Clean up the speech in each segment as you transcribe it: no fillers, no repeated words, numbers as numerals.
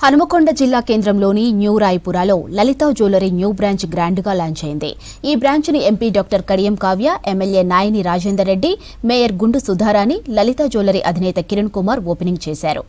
హనుమకొండ జిల్లా కేంద్రంలోని న్యూ రాయపురాలో లలిత జ్యువెలరీ న్యూ బ్రాంచ్ గ్రాండ్గా లాంచ్ అయింది. ఈ బ్రాంచ్ని MP doctor Kadiyam Kavya, MLA Nayani Rajender Reddy, mayor Gundu Sudharani, లలిత జ్యువెలరీ అధినేత కిరణ్ కుమార్ ఓపెనింగ్ చేశారు.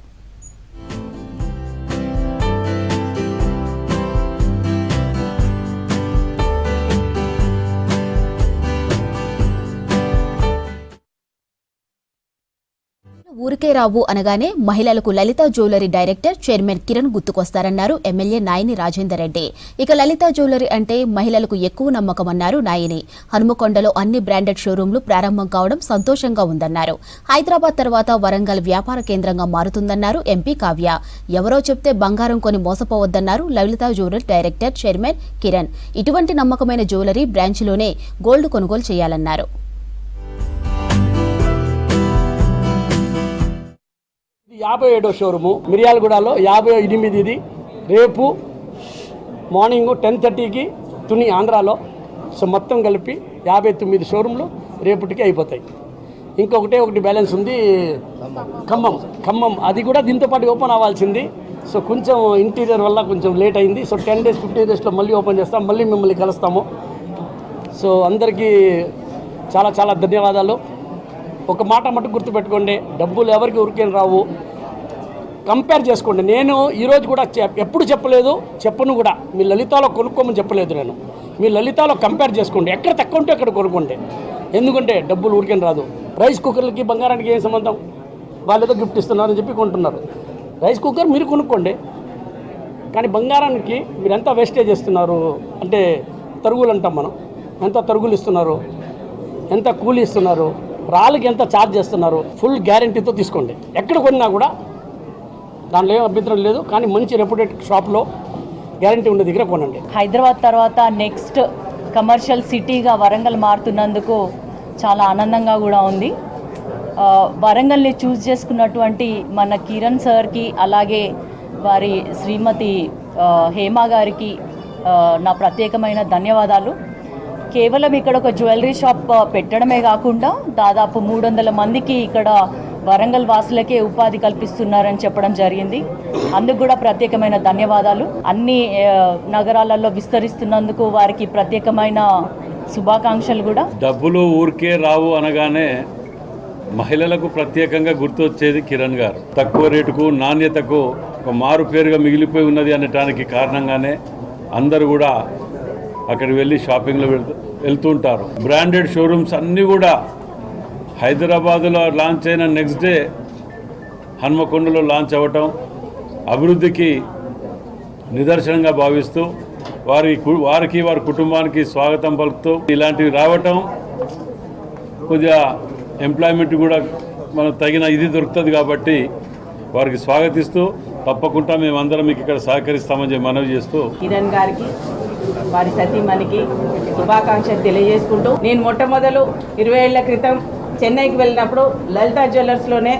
ఊరికే రావు అనగానే మహిళలకు Lalitha jewellery director, chairman Kiran గుర్తుకొస్తారన్నారు ఎమ్మెల్యే నాయని రాజేందర్ రెడ్డి. ఇక లలిత జ్యువెలరీ అంటే మహిళలకు ఎక్కువ నమ్మకమన్నారు నాయని. హనుమకొండలో అన్ని బ్రాండెడ్ షోరూంలు ప్రారంభం కావడం సంతోషంగా ఉందన్నారు. హైదరాబాద్ తర్వాత వరంగల్ వ్యాపార కేంద్రంగా మారుతుందన్నారు ఎంపీ కావ్య. ఎవరో చెప్తే బంగారం కొని మోసపోవద్దన్నారు లలిత జ్యువెలరీ డైరెక్టర్, చైర్మన్ కిరణ్. ఇటువంటి నమ్మకమైన జ్యువెలరీ బ్రాంచ్లోనే గోల్డ్ కొనుగోలు చేయాలన్నారు. యాభై 57వ షోరూము మిర్యాలగూడలో 58ఇది రేపు మార్నింగ్ 10:30కి తుని ఆంధ్రాలో. సో మొత్తం కలిపి 59 షోరూంలు రేపటికి అయిపోతాయి. ఒకటి బ్యాలెన్స్ ఉంది ఖమ్మం, అది కూడా దీంతో పాటు ఓపెన్ అవ్వాల్సింది. సో కొంచెం ఇంటీరియర్ వల్ల కొంచెం లేట్ అయింది. సో 10 days 15 daysలో మళ్ళీ ఓపెన్ చేస్తాం, మళ్ళీ మిమ్మల్ని కలుస్తాము. సో అందరికీ చాలా చాలా ధన్యవాదాలు. ఒక మాట మటుకు గుర్తుపెట్టుకోండి, డబ్బులు ఎవరికి ఊరికేం రావు. కంపేర్ చేసుకోండి. నేను ఈరోజు కూడా ఎప్పుడు చెప్పలేదు, చెప్పను కూడా. మీ లలితాలో కొనుక్కోమని చెప్పలేదు నేను. మీ లలితాలో కంపేర్ చేసుకోండి, ఎక్కడ తక్కువ ఉంటే అక్కడ కొనుక్కోండి. ఎందుకంటే డబ్బులు ఊరికేం రాదు. రైస్ కుక్కర్లకి బంగారానికి ఏం సంబంధం? వాళ్ళు ఏదో గిఫ్ట్ ఇస్తున్నారని చెప్పి కొంటున్నారు. రైస్ కుక్కర్ మీరు కొనుక్కోండి, కానీ బంగారానికి మీరు ఎంత వేస్టేజ్ ఇస్తున్నారు అంటే తరుగులు అంటాం మనం. ఎంత తరుగులు ఇస్తున్నారు, ఎంత కూలీ ఇస్తున్నారు, రాళ్ళకి ఎంత ఛార్జ్ చేస్తున్నారు. ఫుల్ గ్యారంటీతో తీసుకోండి. ఎక్కడ కొన్నా కూడా దాంట్లో ఏం అభ్యంతరం లేదు, కానీ మంచి రెప్యూటెడ్ షాప్లో గ్యారంటీ ఉన్న దగ్గర కొనండి. హైదరాబాద్ తర్వాత నెక్స్ట్ కమర్షియల్ సిటీగా వరంగల్ మారుతున్నందుకు చాలా ఆనందంగా కూడా ఉంది. వరంగల్ని చూస్ చేసుకున్నటువంటి మన కిరణ్ సార్కి, అలాగే వారి శ్రీమతి హేమ గారికి నా ప్రత్యేకమైన ధన్యవాదాలు. కేవలం ఇక్కడ ఒక జ్యువెలరీ షాప్ పెట్టడమే కాకుండా దాదాపు 300 మందికి ఇక్కడ వరంగల్ వాసులకే ఉపాధి కల్పిస్తున్నారని చెప్పడం జరిగింది. అందుకు కూడా ప్రత్యేకమైన ధన్యవాదాలు. అన్ని నగరాలలో విస్తరిస్తున్నందుకు వారికి ప్రత్యేకమైన శుభాకాంక్షలు కూడా. డబ్బులు ఊరికే రావు అనగానే మహిళలకు ప్రత్యేకంగా గుర్తొచ్చేది కిరణ్ గారు. తక్కువ రేటుకు, నాణ్యతకు ఒక మారు పేరుగా మిగిలిపోయి ఉన్నది అనటానికి కారణంగానే అందరూ కూడా అక్కడికి వెళ్ళి షాపింగ్లో వెళ్తుంటారు. బ్రాండెడ్ షోరూమ్స్ అన్నీ కూడా హైదరాబాదులో లాంచ్ అయిన నెక్స్ట్ డే హన్మకొండలో లాంచ్ అవ్వటం అభివృద్ధికి నిదర్శనంగా భావిస్తూ వారికి వారి కుటుంబానికి స్వాగతం పలుకుతూ ఇలాంటివి రావటం కొద్దిగా ఎంప్లాయ్మెంట్ కూడా మనకు తగిన ఇది దొరుకుతుంది కాబట్టి వారికి స్వాగతిస్తూ తప్పకుండా మేమందరం మీకు ఇక్కడ సహకరిస్తామని చెప్పి మనవి చేస్తూ కిరణ్ గారికి, వారి సతీమణికి శుభాకాంక్షలు తెలియజేసుకుంటూ, నేను మొట్టమొదలు 20 ఏళ్ల క్రితం చెన్నైకి వెళ్ళినప్పుడు లలిత జ్యువెలర్స్లోనే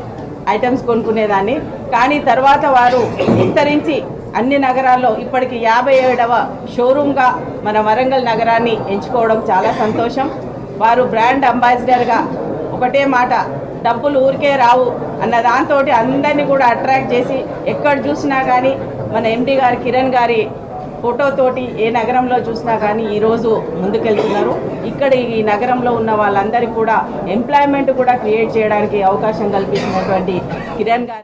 ఐటమ్స్ కొనుక్కునేదాన్ని. కానీ తర్వాత వారు విస్తరించి అన్ని నగరాల్లో ఇప్పటికి 57వ షోరూమ్గా మన వరంగల్ నగరాన్ని ఎంచుకోవడం చాలా సంతోషం. వారు బ్రాండ్ అంబాసిడర్గా ఒకటే మాట, డబ్బులు ఊరికే రావు అన్న దాంతో అందరినీ కూడా అట్రాక్ట్ చేసి ఎక్కడ చూసినా కానీ మన ఎండి గారు కిరణ్ గారి ఫోటోతోటి ఏ నగరంలో చూసినా కానీ ఈరోజు ముందుకెళ్తున్నారు. ఇక్కడ ఈ నగరంలో ఉన్న వాళ్ళందరికీ కూడా ఎంప్లాయ్మెంట్ కూడా క్రియేట్ చేయడానికి అవకాశం కల్పించినటువంటి కిరణ్ గారి